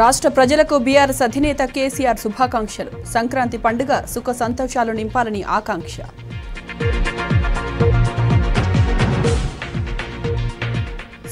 రాష్ట్ర ప్రజలకు బీఆర్ఎస్ అధినేత కేసీఆర్ శుభాకాంక్షలు. సంక్రాంతి పండుగ సుఖ సంతోషాలు నింపాలని ఆకాంక్ష.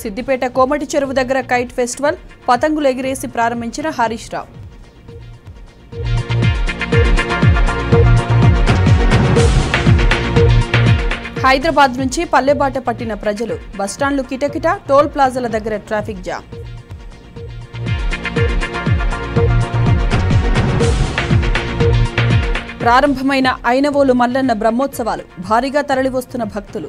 సిద్దిపేట కోమటి చెరువు దగ్గర కైట్ ఫెస్టివల్ పతంగులు ఎగిరేసి ప్రారంభించిన హరీష్ రావు. హైదరాబాద్ నుంచి పల్లెబాట పట్టిన ప్రజలు బస్టాండ్లు కిటకిట, టోల్ ప్లాజాల దగ్గర ట్రాఫిక్ జామ్. ప్రారంభమైన ఐనవోలు మల్లన్న బ్రహ్మోత్సవాలు భారీగా తరలివస్తున్న భక్తులు.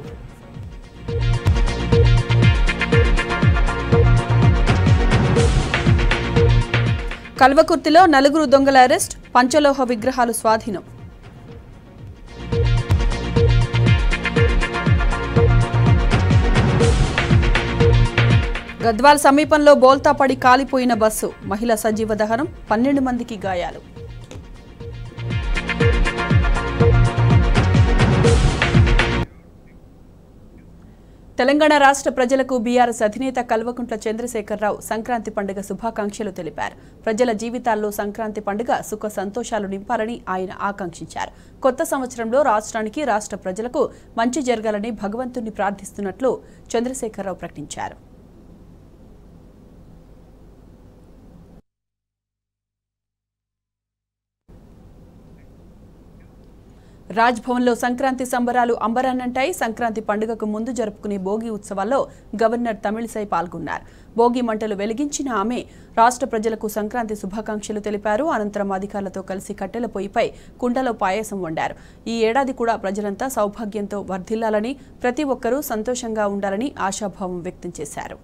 కల్వకుర్తిలో 4 దొంగల అరెస్ట్, పంచలోహ విగ్రహాలు స్వాధీనం. గద్వాల్ సమీపంలో బోల్తా పడి కాలిపోయిన బస్సు, మహిళ సజీవ దహనం, 12 మందికి గాయాలు. తెలంగాణ రాష్ట్ర ప్రజలకు బీఆర్ఎస్ అధినేత కల్వకుంట్ల చంద్రశేఖరరావు సంక్రాంతి పండుగ శుభాకాంక్షలు తెలిపారు. ప్రజల జీవితాల్లో సంక్రాంతి పండుగ సుఖ సంతోషాలు నింపాలని ఆయన ఆకాంక్షించారు. కొత్త సంవత్సరంలో రాష్ట్రానికి, రాష్ట్ర ప్రజలకు మంచి జరగాలని భగవంతుని ప్రార్థిస్తున్నట్లు చంద్రశేఖరరావు ప్రకటించారు. రాజ్భవన్లో సంక్రాంతి సంబరాలు అంబరాన్నంటాయి. సంక్రాంతి పండుగకు ముందు జరుపుకునే భోగి ఉత్సవాల్లో గవర్నర్ తమిళిసై పాల్గొన్నారు. భోగి మంటలు వెలిగించిన ఆమె రాష్ట్ర ప్రజలకు సంక్రాంతి శుభాకాంక్షలు తెలిపారు. అనంతరం అధికారులతో కలిసి కట్టెల పొయ్యిపై కుండలో పాయసం వండారు. ఈ ఏడాది కూడా ప్రజలంతా సౌభాగ్యంతో వర్ధిల్లాలని, ప్రతి ఒక్కరూ సంతోషంగా ఉండాలని ఆశాభావం వ్యక్తం చేశారు.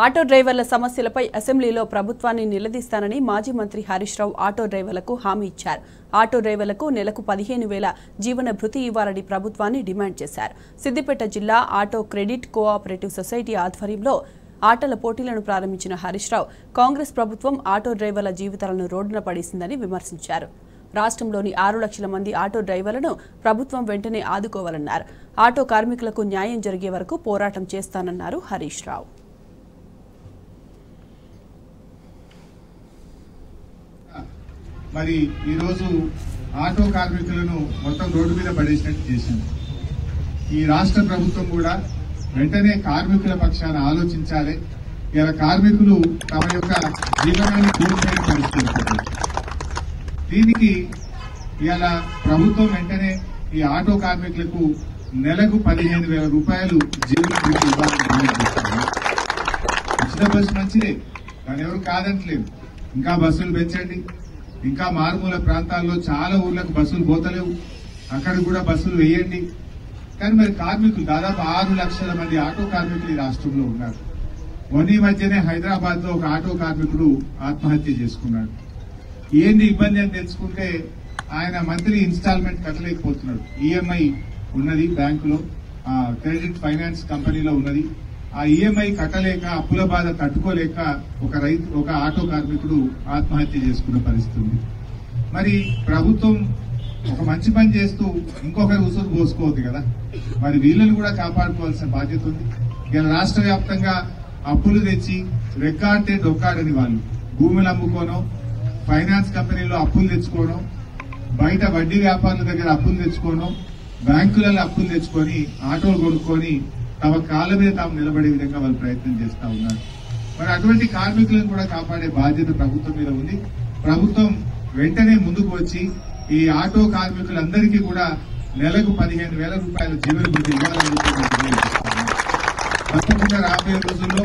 ఆటో డ్రైవర్ల సమస్యలపై అసెంబ్లీలో ప్రభుత్వాన్ని నిలదీస్తానని మాజీ మంత్రి హరీష్ రావు ఆటో డ్రైవర్లకు హామీ ఇచ్చారు. ఆటో డ్రైవర్లకు నెలకు 15,000 జీవన భృతి ఇవ్వాలని ప్రభుత్వాన్ని డిమాండ్ చేశారు. సిద్దిపేట జిల్లా ఆటో క్రెడిట్ కోఆపరేటివ్ సొసైటీ ఆధ్వర్యంలో ఆటల పోటీలను ప్రారంభించిన హరీష్ రావు కాంగ్రెస్ ప్రభుత్వం ఆటో డ్రైవర్ల జీవితాలను రోడ్డున పడేసిందని విమర్శించారు. రాష్ట్రంలోని 6 లక్షల మంది ఆటో డ్రైవర్లను ప్రభుత్వం వెంటనే ఆదుకోవాలన్నారు. ఆటో కార్మికులకు న్యాయం జరిగే వరకు పోరాటం చేస్తానన్నారు హరీష్ రావు. మరి ఈరోజు ఆటో కార్మికులను మొత్తం రోడ్డు మీద పడేసినట్టు చేసింది. ఈ రాష్ట్ర ప్రభుత్వం కూడా వెంటనే కార్మికుల పక్షాన ఆలోచించాలి. ఇలా కార్మికులు తమ యొక్క జీవనాన్ని కోల్పోయిన పరిస్థితి. దీనికి ఇలా ప్రభుత్వం వెంటనే ఈ ఆటో కార్మికులకు నెలకు 15,000 రూపాయలు జీవన భృతి ఇవ్వాలని ఉచిత బస్సు మంచిదే, దాని ఎవరు కాదంటలేదు. ఇంకా బస్సులు పెంచండి. ఇంకా మారుమూల ప్రాంతాల్లో చాలా ఊర్లకు బస్సులు పోతలేవు, అక్కడ కూడా బస్సులు వేయండి. కానీ మరి కార్మికులు దాదాపు 6 లక్షల మంది ఆటో కార్మికులు ఈ రాష్ట్రంలో ఉన్నారు. మొన్న మధ్యనే హైదరాబాద్ లో ఒక ఆటో కార్మికుడు ఆత్మహత్య చేసుకున్నాడు. ఏంది ఇబ్బంది అని తెలుసుకుంటే ఆయన మంత్లీ ఇన్స్టాల్మెంట్ కట్టలేకపోతున్నాడు. ఈఎంఐ ఉన్నది బ్యాంకులో, క్రెడిట్ ఫైనాన్స్ కంపెనీలో ఉన్నది. ఆ ఈఎంఐ కట్టలేక, అప్పుల బాధ తట్టుకోలేక ఒక ఆటో కార్మికుడు ఆత్మహత్య చేసుకున్న పరిస్థితి ఉంది. మరి ప్రభుత్వం ఒక మంచి పని చేస్తూ ఇంకొకరి ఉసురు పోసుకోవద్దు కదా. మరి వీళ్ళని కూడా కాపాడుకోవాల్సిన బాధ్యత ఉంది. ఇలా రాష్ట్ర వ్యాప్తంగా అప్పులు తెచ్చి రెక్కాడితే డొక్కాడని వాళ్ళు భూములు అమ్ముకోనో, ఫైనాన్స్ కంపెనీలో అప్పులు తెచ్చుకోవడం, బయట వడ్డీ వ్యాపారుల దగ్గర అప్పులు తెచ్చుకోవడం, బ్యాంకులలో అప్పులు తెచ్చుకొని ఆటోలు కొనుక్కొని తమ కాళ్ళ మీద తాము నిలబడే విధంగా వాళ్ళు ప్రయత్నం చేస్తా ఉన్నారు. మరి అటువంటి కార్మికులను కూడా కాపాడే బాధ్యత ప్రభుత్వం మీద ఉంది. ప్రభుత్వం వెంటనే ముందుకు వచ్చి ఈ ఆటో కార్మికులందరికీ కూడా నెలకు 15,000 రూపాయల జీవన భృతి ఇవ్వాలని తప్పకుండా రాబోయే రోజుల్లో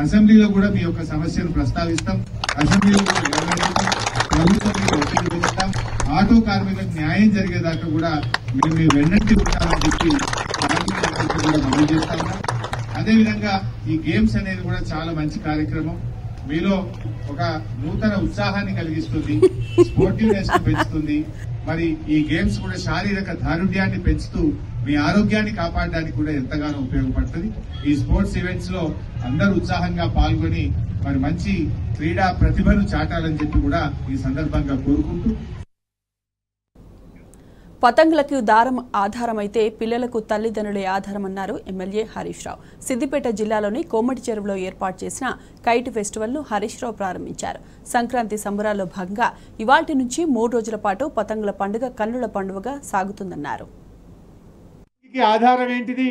అసెంబ్లీలో కూడా మీ యొక్క సమస్యను ప్రస్తావిస్తాం. అసెంబ్లీలో కూడా నిర్వహిస్తాం. ప్రభుత్వం మీద ఒత్తిడి పెంచుతాం. ఆటో కార్మికులకు న్యాయం జరిగేదాకా కూడా మేము మీ వెన్నంటి ఉంటామని చెప్పి కార్మికులకు కూడా మనవి చేస్తా ఉన్నాం. అదేవిధంగా ఈ గేమ్స్ అనేది కూడా చాలా మంచి కార్యక్రమం. మీలో ఒక నూతన ఉత్సాహాన్ని కలిగిస్తుంది, స్పోర్టివ్నెస్ పెంచుతుంది. మరి ఈ గేమ్స్ కూడా శారీరక దారుఢ్యాన్ని పెంచుతూ మీ ఆరోగ్యాన్ని కాపాడడానికి కూడా ఎంతగానో ఉపయోగపడుతుంది. ఈ స్పోర్ట్స్ ఈవెంట్స్ లో అందరూ ఉత్సాహంగా పాల్గొని మరి మంచి క్రీడా ప్రతిభను చాటాలని చెప్పి కూడా ఈ సందర్భంగా కోరుకుంటూ, పతంగులకు దారం ఆధారమైతే పిల్లలకు తల్లిదండ్రులే ఆధారమన్నారు ఎమ్మెల్యే హరీష్ రావు. సిద్దిపేట జిల్లాలోని కోమటి చెరువులో ఏర్పాటు చేసిన కైట్ ఫెస్టివల్ ను హరీష్ రావు ప్రారంభించారు. సంక్రాంతి సంబరాల్లో భాగంగా ఇవాల్టి నుంచి 3 రోజుల పాటు పతంగుల పండుగ కన్నుల పండుగగా సాగుతుందన్నారు. ఆధారం ఏంటిది?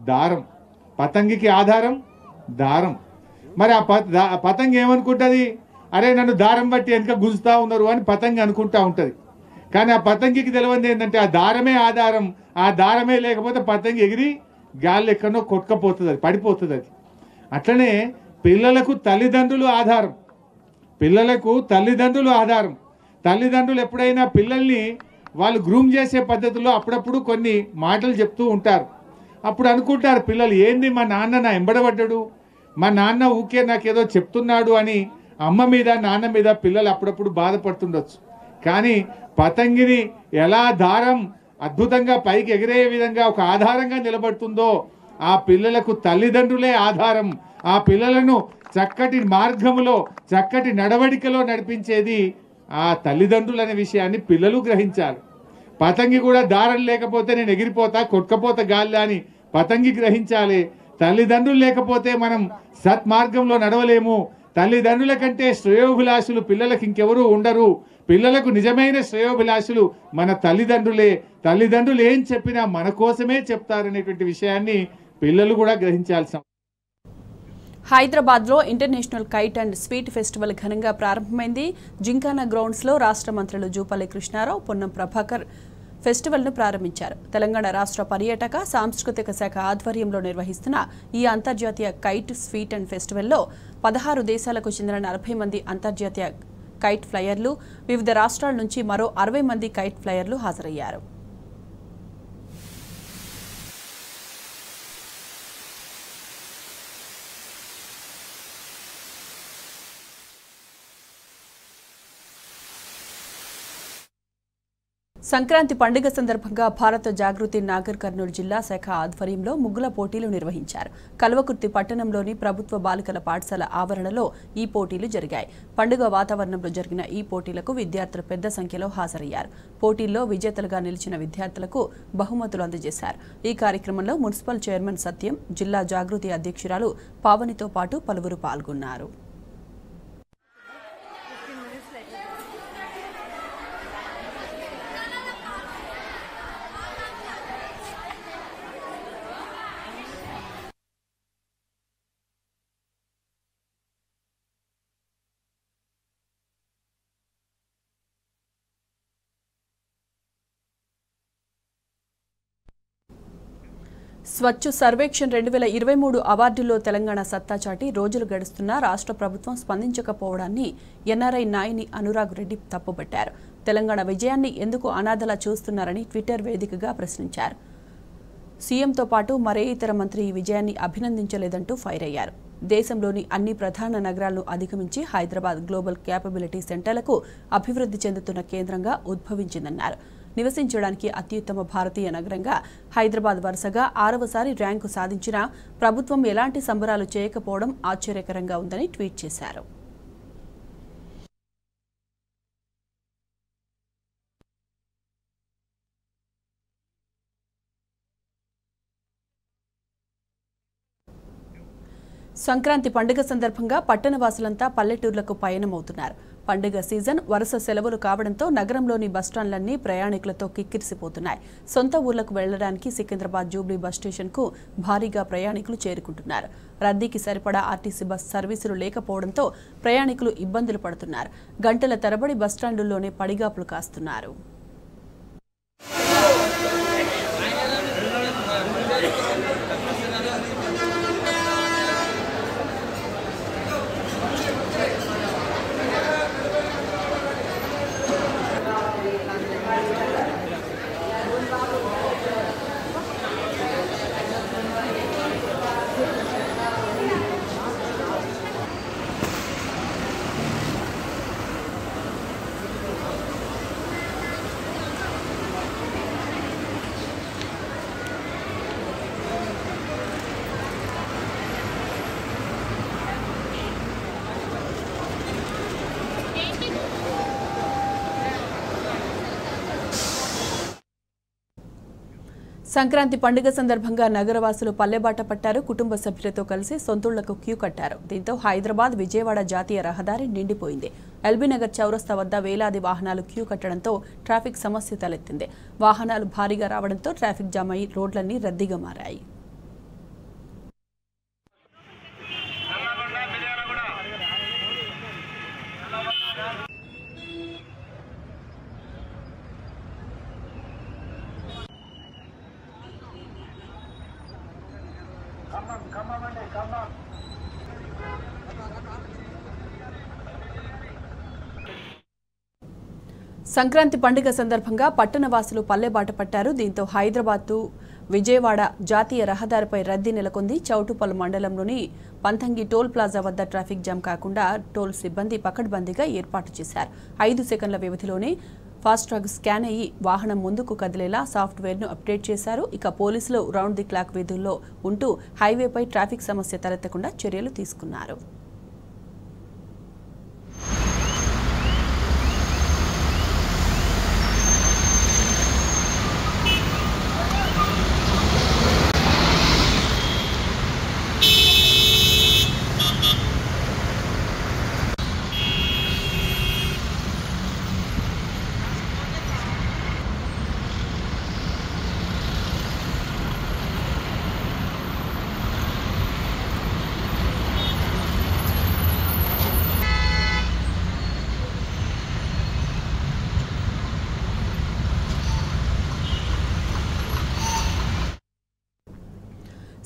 దారం. పతంగికి ఆధారం దారం. మరి ఆ పతంగి ఏమనుకుంటది? అరే నన్ను దారం బట్టి వెనక గుంజుతా ఉన్నారు అని పతంగి అనుకుంటా ఉంటది. కానీ ఆ పతంగికి తెలియదు ఏంటంటే ఆ దారమే ఆధారం. ఆ దారమే లేకపోతే పతంగి ఎగిరి గాలి ఎక్కడో కొట్టుకపోతుంది, అది పడిపోతుంది. అది అట్లనే పిల్లలకు తల్లిదండ్రులు ఆధారం. పిల్లలకు తల్లిదండ్రులు ఆధారం. తల్లిదండ్రులు ఎప్పుడైనా పిల్లల్ని వాళ్ళు గ్రూమ్ చేసే పద్ధతిలో అప్పుడప్పుడు కొన్ని మాటలు చెప్తూ ఉంటారు. అప్పుడు అనుకుంటారు పిల్లలు, ఏంది మా నాన్న నా ఎంబడబడ్డాడు, మా నాన్న ఊకే నాకేదో చెప్తున్నాడు అని అమ్మ మీద నాన్న మీద పిల్లలు అప్పుడప్పుడు బాధపడుతుండొచ్చు. కానీ పతంగిని ఎలా దారం అద్భుతంగా పైకి ఎగిరే విధంగా ఒక ఆధారంగా నిలబడుతుందో ఆ పిల్లలకు తల్లిదండ్రులే ఆధారం. ఆ పిల్లలను చక్కటి మార్గములో చక్కటి నడవడికలో నడిపించేది ఆ తల్లిదండ్రులు అనే విషయాన్ని పిల్లలు గ్రహించాలి. పతంగి కూడా దారం లేకపోతే నేను ఎగిరిపోతా, కొట్టుకపోతా గాలి అని పతంగి గ్రహించాలి. తల్లిదండ్రులు లేకపోతే మనం సత్మార్గంలో నడవలేము. తల్లిదండ్రుల కంటే శ్రేయోభిలాషులు పిల్లలకు ఇంకెవరూ ఉండరు. పిల్లలకు నిజమైన శ్రేయోభిలాషులు మన తల్లిదండ్రులే. తల్లిదండ్రులు ఏం చెప్పినా మన కోసమే చెప్తారనేటువంటి విషయాన్ని పిల్లలు కూడా గ్రహించాల్సిన. హైదరాబాద్లో international kite and sweet festival ఘనంగా ప్రారంభమైంది. జింకానా గ్రౌండ్స్లో రాష్ట్ర మంత్రులు జూపల్లి కృష్ణారావు, పొన్నం ప్రభాకర్ ఫెస్టివల్ను ప్రారంభించారు. తెలంగాణ రాష్ట్ర పర్యాటక సాంస్కృతిక శాఖ ఆధ్వర్యంలో నిర్వహిస్తున్న ఈ అంతర్జాతీయ కైట్ స్వీట్ అండ్ ఫెస్టివల్లో 16 దేశాలకు చెందిన 40 మంది అంతర్జాతీయ కైట్ ఫ్లయర్లు, వివిధ రాష్ట్రాల నుంచి మరో 60 మంది కైట్ ఫ్లయర్లు హాజరయ్యారు. సంక్రాంతి పండుగ సందర్భంగా భారత జాగృతి నాగర్ కర్నూలు జిల్లా శాఖ ఆధ్వర్యంలో ముగ్గుల పోటీలు నిర్వహించారు. కల్వకుర్తి పట్టణంలోని ప్రభుత్వ బాలికల పాఠశాల ఆవరణలో ఈ పోటీలు జరిగాయి. పండుగ వాతావరణంలో జరిగిన ఈ పోటీలకు విద్యార్థులు పెద్ద సంఖ్యలో హాజరయ్యారు. పోటీల్లో విజేతలుగా నిలిచిన విద్యార్థులకు బహుమతులు అందజేశారు. ఈ కార్యక్రమంలో మున్సిపల్ చైర్మన్ సత్యం, జిల్లా జాగృతి అధ్యక్షురాలు పావనితో పాటు పలువురు పాల్గొన్నారు. స్వచ్ఛ సర్వేక్షణ్ 2023 అవార్డుల్లో తెలంగాణ సత్తా చాటి రోజులు గడుస్తున్నా రాష్ట్ర ప్రభుత్వం స్పందించకపోవడాన్ని ఎన్ఆర్ఐ నాయని అనురాగ్ రెడ్డి తప్పుపట్టారు. తెలంగాణ విజయాన్ని ఎందుకు అనాథలా చూస్తున్నారని ట్విట్టర్ వేదికగా ప్రశ్నించారు. సీఎంతో పాటు మరే ఇతర మంత్రి ఈ విజయాన్ని అభినందించలేదంటూ ఫైర్ అయ్యారు. దేశంలోని అన్ని ప్రధాన నగరాలను అధిగమించి హైదరాబాద్ గ్లోబల్ క్యాపబిలిటీ సెంటర్లకు అభివృద్ధి చెందుతున్న కేంద్రంగా ఉద్భవించిందన్నారు. నివసించడానికి అత్యుత్తమ భారతీయ నగరంగా హైదరాబాద్ వరుసగా 6వసారి ర్యాంకు సాధించినా ప్రభుత్వం ఎలాంటి సంబరాలు చేయకపోవడం ఆశ్చర్యకరంగా ఉందని ట్వీట్ చేశారు. సంక్రాంతి పండుగ సందర్భంగా పట్టణవాసులంతా పల్లెటూర్లకు పయనమవుతున్నారు. పండుగ సీజన్ వరుస సెలవులు కావడంతో నగరంలోని బస్టాండ్లన్నీ ప్రయాణికులతో కిక్కిరిసిపోతున్నాయి. సొంత ఊర్లకు వెళ్లడానికి సికింద్రాబాద్ జూబ్లీ బస్ స్టేషన్కు భారీగా ప్రయాణికులు చేరుకుంటున్నారు. రద్దీకి సరిపడా ఆర్టీసీ బస్ సర్వీసులు లేకపోవడంతో ప్రయాణికులు ఇబ్బందులు పడుతున్నారు. గంటల తరబడి బస్టాండుల్లోనే పడిగాపులు కాస్తున్నారు. సంక్రాంతి పండుగ సందర్భంగా నగరవాసులు పల్లెబాట పట్టారు. కుటుంబ సభ్యులతో కలిసి సొంతూళ్లకు క్యూ కట్టారు. దీంతో హైదరాబాద్ విజయవాడ జాతీయ రహదారి నిండిపోయింది. ఎల్బీనగర్ చౌరస్తా వద్ద వేలాది వాహనాలు క్యూ కట్టడంతో ట్రాఫిక్ సమస్య తలెత్తింది. వాహనాలు భారీగా రావడంతో ట్రాఫిక్ జామ్ అయి రోడ్లన్నీ రద్దీగా మారాయి. సంక్రాంతి పండుగ సందర్భంగా పట్టణవాసులు పల్లెబాట పట్టారు. దీంతో హైదరాబాద్ విజయవాడ జాతీయ రహదారిపై రద్దీ నెలకొంది. చౌటుపల్ మండలంలోని పంతంగి టోల్ ప్లాజా వద్ద ట్రాఫిక్ జామ్ కాకుండా టోల్ సిబ్బంది పకడ్బందీగా ఏర్పాటు చేశారు. 5 సెకండ్ల వ్యవధిలోనే ఫాస్ట్రాగ్ స్కాన్ అయ్యి వాహనం ముందుకు కదిలేలా సాఫ్ట్వేర్ను అప్డేట్ చేశారు. ఇక పోలీసులు రౌండ్ ది క్లాక్ విధుల్లో ఉంటూ హైవేపై ట్రాఫిక్ సమస్య తలెత్తకుండా చర్యలు తీసుకున్నారు.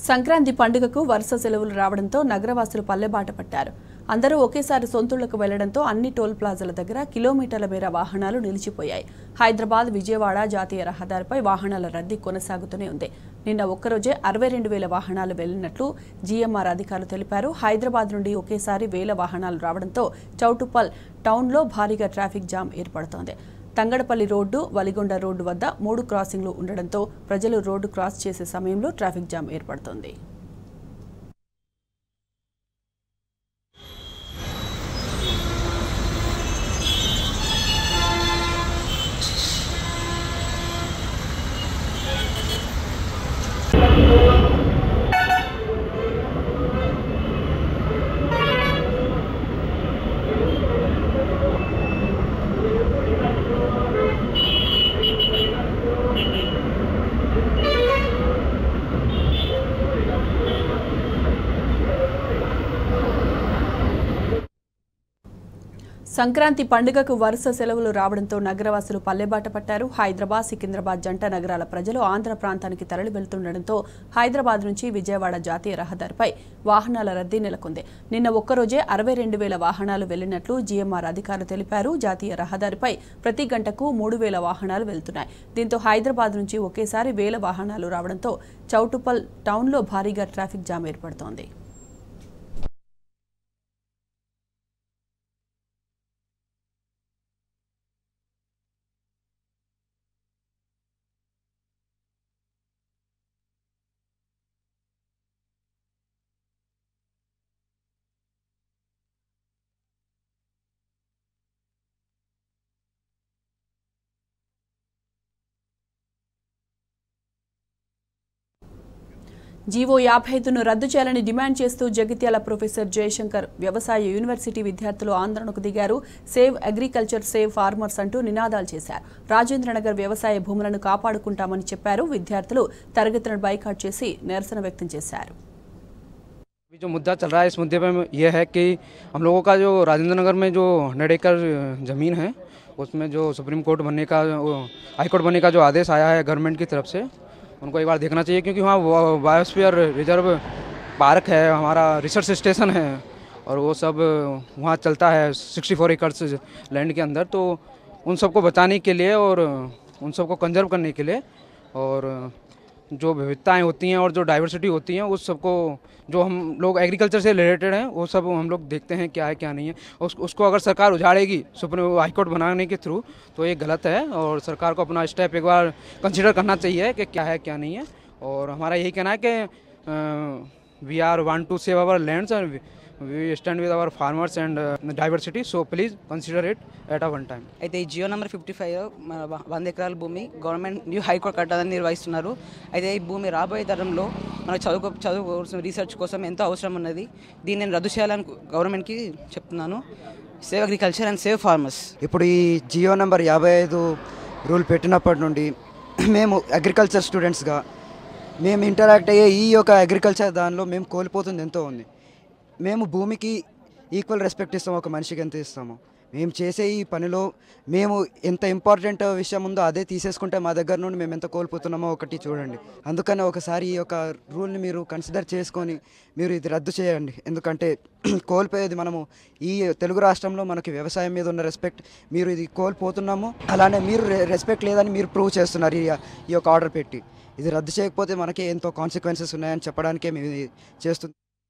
సంక్రాంతి పండుగకు వరుస సెలవులు రావడంతో నగరవాసులు పల్లెబాట పట్టారు. అందరూ ఒకేసారి సొంతూళ్లకు వెళ్లడంతో అన్ని టోల్ ప్లాజాల దగ్గర కిలోమీటర్ల మేర వాహనాలు నిలిచిపోయాయి. హైదరాబాద్ విజయవాడ జాతీయ రహదారిపై వాహనాల రద్దీ కొనసాగుతూనే ఉంది. నిన్న ఒక్కరోజే 62,000 వాహనాలు వెళ్లినట్లు జీఎంఆర్ అధికారులు తెలిపారు. హైదరాబాద్ నుండి ఒకేసారి 1000 వాహనాలు రావడంతో చౌటుప్పల్ టౌన్లో భారీగా ట్రాఫిక్ జామ్ ఏర్పడుతోంది. తంగడపల్లి రోడ్డు, వలిగొండ రోడ్డు వద్ద 3 క్రాసింగ్లు ఉండడంతో ప్రజలు రోడ్డు క్రాస్ చేసే సమయంలో ట్రాఫిక్ జామ్ ఏర్పడుతోంది. సంక్రాంతి పండుగకు వరుస సెలవులు రావడంతో నగరవాసులు పల్లెబాట పట్టారు. హైదరాబాద్, సికింద్రాబాద్ జంట నగరాల ప్రజలు ఆంధ్ర ప్రాంతానికి తరలి వెళ్తుండటంతో హైదరాబాద్ నుంచి విజయవాడ జాతీయ రహదారిపై వాహనాల రద్దీ నెలకొంది. నిన్న ఒక్కరోజే 62,000 వాహనాలు వెళ్లినట్లు జీఎంఆర్ అధికారులు తెలిపారు. జాతీయ రహదారిపై ప్రతి గంటకు 3,000 వాహనాలు వెళ్తున్నాయి. దీంతో హైదరాబాద్ నుంచి ఒకేసారి 1,000 వాహనాలు రావడంతో చౌటుప్పల్ టౌన్లో భారీగా ట్రాఫిక్ జామ్ ఏర్పడుతోంది. జీవో 55ను రద్దు చేయాలని డిమాండ్ చేస్తూ జగిత్యాల ప్రొఫెసర్ జయశంకర్ వ్యవసాయ యూనివర్సిటీ విద్యార్థులు ఆందోళనకు దిగారు. సేవ్ అగ్రికల్చర్, సేవ్ ఫార్మర్స్ అంటూ నినాదాలు చేశారు. రాజేంద్రనగర్ వ్యవసాయ భూములను కాపాడుకుంటామని చెప్పారు. విద్యార్థులు తరగతులను బైకాట్ చేసి నిరసన వ్యక్తం చేశారు. जो मुद्दा चल रहा है इस मुद्दे पे ये है कि हम लोगों का जो राजेंद्र नगर में जो 100 एकड़ ज़मीन है उसमें जो सुप्रीम कोर्ट बनने का, हाई कोर्ट बनने का जो आदेश आया है गवर्नमेंट की तरफ से, उनको एक बार देखना चाहिए क्योंकि वहाँ बायोस्फीयर रिजर्व पार्क है, हमारा रिसर्च स्टेशन है और वो सब वहाँ चलता है 64 एकड़ लैंड के अंदर। तो उन सबको बचाने के लिए और उन सबको कंजर्व करने के लिए और जो विविधताएं होती हैं और जो डाइवर्सिटी होती हैं उस सबको, जो हम लोग एग्रीकल्चर से रिलेटेड हैं वो सब हम लोग देखते हैं क्या है क्या नहीं है। उसको अगर सरकार उजाड़ेगी सुप्रीम हाईकोर्ट बनाने के थ्रू तो ये गलत है और सरकार को अपना स्टेप एक बार कंसिडर करना चाहिए कि क्या है क्या नहीं है। और हमारा यही कहना है कि we are want to save our lands and we stand with our farmers and diversity, so please consider it at a one time. అయితే ఈ జియో నెంబర్ 55 మన 100 ఎకరాల భూమి గవర్నమెంట్ న్యూ హైకోర్టు కట్టాలని నిర్వహిస్తున్నారు. అయితే ఈ భూమి రాబోయే తరంలో మనకు చదువు రీసెర్చ్ కోసం ఎంతో అవసరం ఉన్నది. దీన్ని నేను రద్దు చేయాలని గవర్నమెంట్కి చెప్తున్నాను. Save agriculture and save farmers. ఇప్పుడు ఈ జియో నెంబర్ 55 రూల్ పెట్టినప్పటి నుండి మేము అగ్రికల్చర్ స్టూడెంట్స్గా మేము ఇంటరాక్ట్ అయ్యే ఈ యొక్క అగ్రికల్చర్ దానిలో మేము కోల్పోతుంది ఎంతో ఉంది. మేము భూమికి ఈక్వల్ రెస్పెక్ట్ ఇస్తాము, ఒక మనిషికి ఎంత ఇస్తాము. మేము చేసే ఈ పనిలో మేము ఎంత ఇంపార్టెంట్ విషయం ఉందో అదే తీసేసుకుంటే మా దగ్గర నుండి మేము ఎంత కోల్పోతున్నామో ఒకటి చూడండి. అందుకని ఒకసారి ఈ యొక్క రూల్ని మీరు కన్సిడర్ చేసుకొని మీరు ఇది రద్దు చేయండి. ఎందుకంటే కోల్పోయేది మనము ఈ తెలుగు రాష్ట్రంలో మనకి వ్యవసాయం మీద ఉన్న రెస్పెక్ట్ మీరు ఇది కోల్పోతున్నాము. అలానే మీరు రెస్పెక్ట్ లేదని మీరు ప్రూవ్ చేస్తున్నారు ఈ యొక్క ఆర్డర్ పెట్టి. ఇది రద్దు చేయకపోతే మనకి ఎంతో కాన్సిక్వెన్సెస్ ఉన్నాయని చెప్పడానికే మేము చేస్తున్నాం.